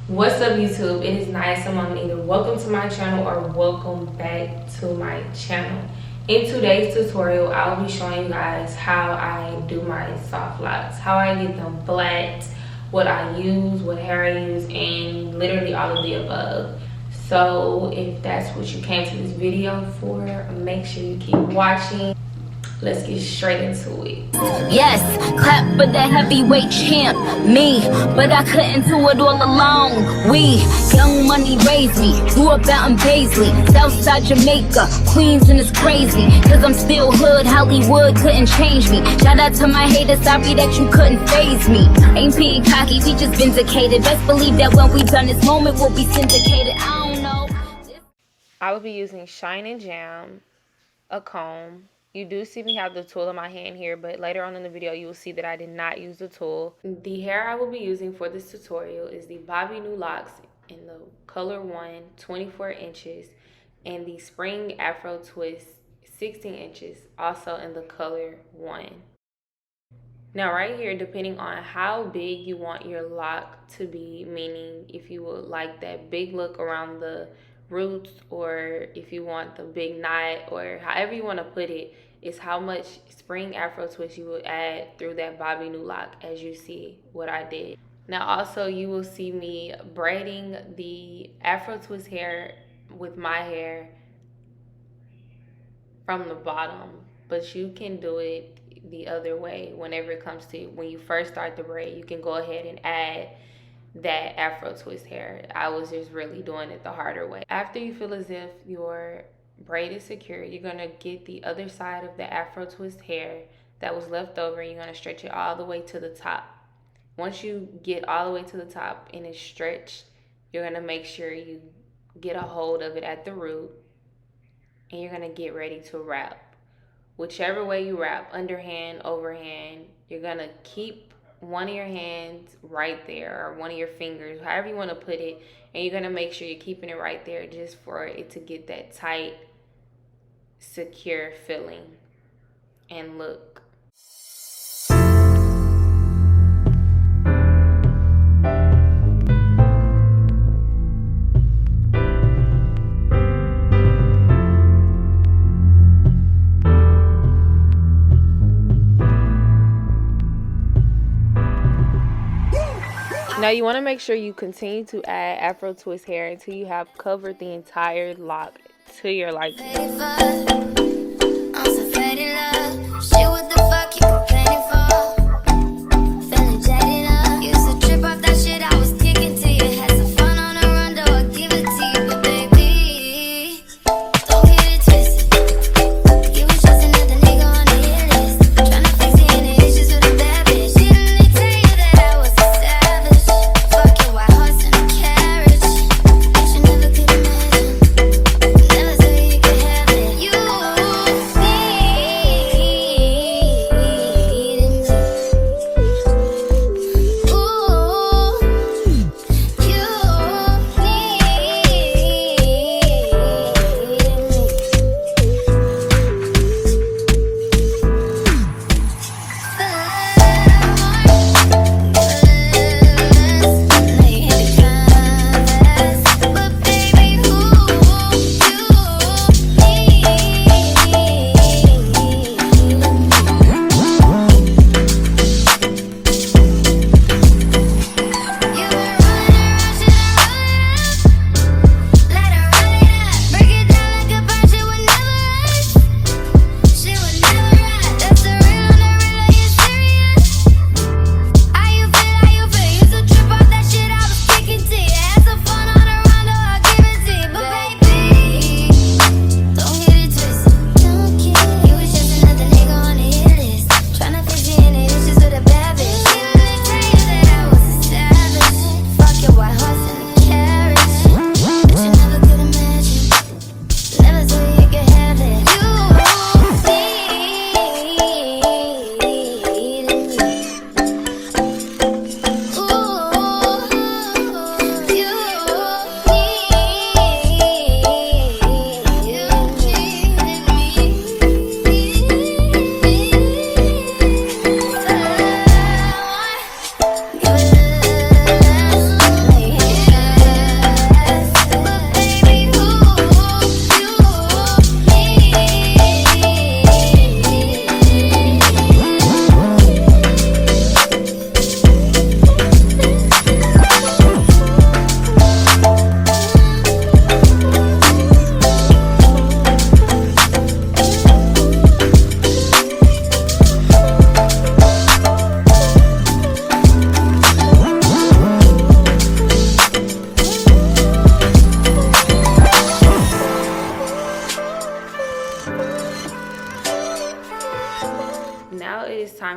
What's up, YouTube? It is nice. I'm either welcome to my channel or welcome back to my channel. In today's tutorial, I'll be showing you guys how I do my soft locks, how I get them flat, what I use, what hair I use, and literally all of the above. So if that's what you came to this video for, make sure you keep watching. Let's get straight into it. Yes, clap for the heavyweight champ, me. But I couldn't do it all alone. We, young money raised me. Grew up out in Paisley, Southside Jamaica, Queens, and it's crazy. Cause I'm still hood, Hollywood couldn't change me. Shout out to my haters, sorry that you couldn't faze me. Ain't being cocky, we just vindicated. Best believe that when we done this moment, we'll be syndicated. I don't know. I will be using Shine and Jam, a comb. You do see me have the tool in my hand here, but later on in the video, you will see that I did not use the tool. The hair I will be using for this tutorial is the Bobbi Nu Locs in the color 1, 24 inches, and the Spring Afro Twist, 16 inches, also in the color 1. Now right here, depending on how big you want your lock to be, meaning if you would like that big look around the roots, or if you want the big knot, or however you want to put it, is how much Spring Afro Twist you will add through that Bobbi Nu Loc, as you see what I did. Now also you will see me braiding the Afro Twist hair with my hair from the bottom, but you can do it the other way. Whenever it comes to when you first start the braid, you can go ahead and add that Afro Twist hair. I was just really doing it the harder way. After you feel as if your braid is secure, you're gonna get the other side of the Afro Twist hair that was left over, and you're gonna stretch it all the way to the top. Once you get all the way to the top and it's stretched, you're gonna make sure you get a hold of it at the root, and you're gonna get ready to wrap. Whichever way you wrap, underhand, overhand, you're gonna keep one of your hands right there, or one of your fingers, however you want to put it, and you're going to make sure you're keeping it right there just for it to get that tight, secure feeling and look. Now you want to make sure you continue to add Afro Twist hair until you have covered the entire lock to your liking.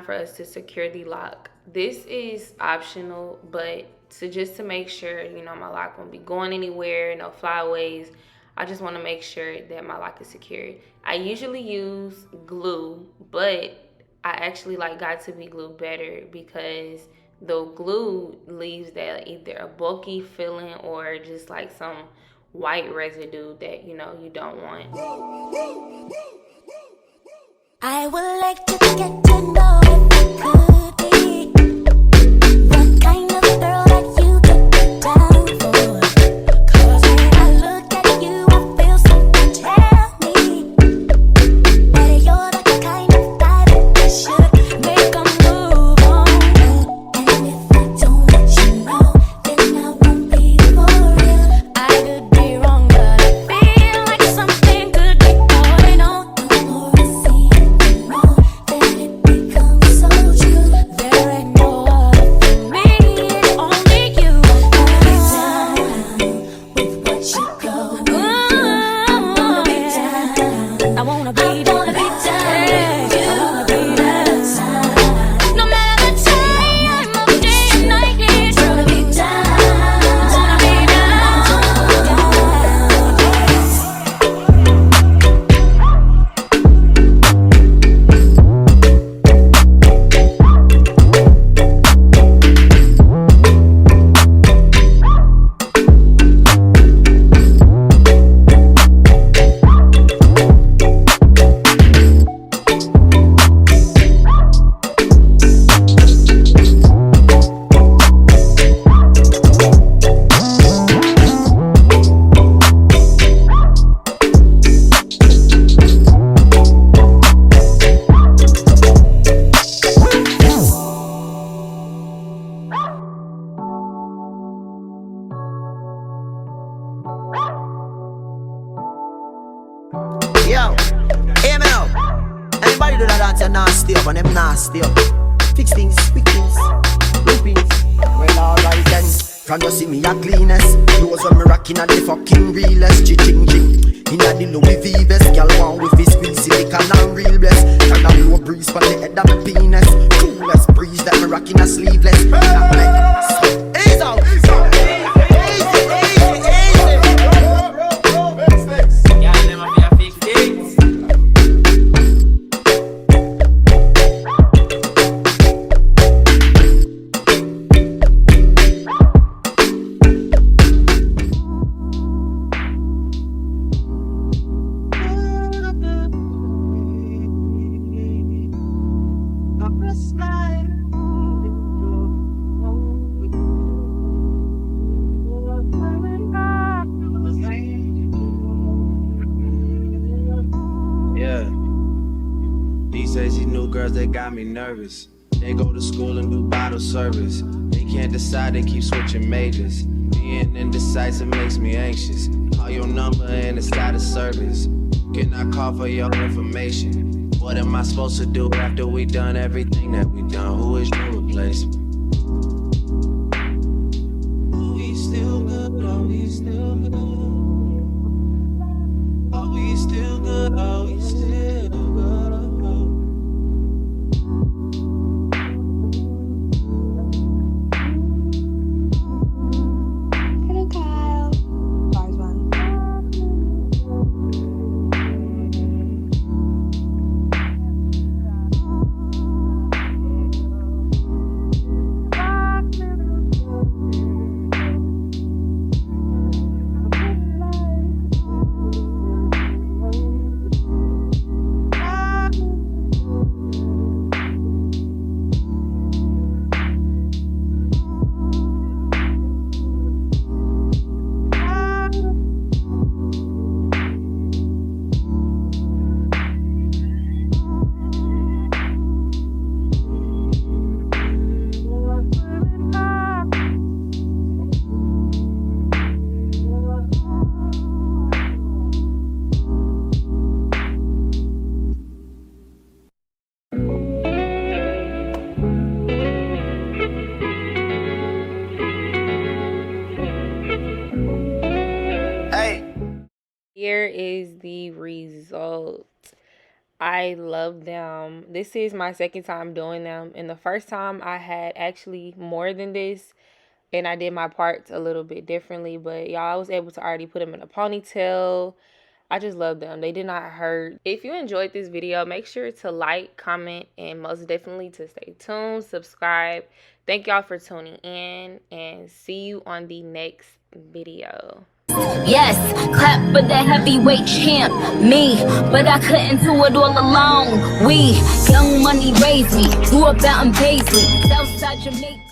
time for us to secure the lock. This is optional, but just to make sure, you know, my lock won't be going anywhere, no flyaways. I just want to make sure that my lock is secured. I usually use glue, but I actually like Got2B Glue better because the glue leaves that either a bulky feeling or just like some white residue that, you know, you don't want. I would like to get to know if I could be the kind of girl that you could be down for. 'Cause when I look at you, I feel something tell me that you're the kind of guy that I should make a move on. And if I don't let you know, then I won't be for real. I could be wrong, but I feel like something could be going on. The more I see it wrong, then it becomes so true. There ain't no other for me, it's only you. Wanna be down with what you go. Wanna be down. I wanna be down. I wanna be down. No matter the time of day and night, it's wanna be down. Wanna be Yo, hear me now. Anybody do that dance and nasty up and them nasty up. Fix things, quick things, loopings. Well, alright then. Can you see me a cleanest? Those when me rocking at the fucking realest. Ching. Inna the Louis V vest. Girl want with his squeeze silicon and real bless. Can a blow breeze for the head of my penis. Coolest breeze that me rocking a sleeveless. That make ease out. They got me nervous. They go to school and do bottle service. They can't decide, they keep switching majors. Being indecisive makes me anxious. Call your number and it's out of service. Can I call for your information? What am I supposed to do after we done everything that we done? Who is your replacement? Are we still good? Are we still good? Are we still good? Are we still good? Here is the result. I love them. This is my second time doing them, and the first time I had actually more than this, and I did my parts a little bit differently, but y'all, I was able to already put them in a ponytail. I just love them. They did not hurt. If you enjoyed this video, make sure to like, comment, and most definitely to stay tuned, subscribe. Thank y'all for tuning in, and see you on the next video. Yes, clap for the heavyweight champ, me, but I couldn't do it all alone. We, young money raised me, grew up out in Paisley, Southside Jamaica.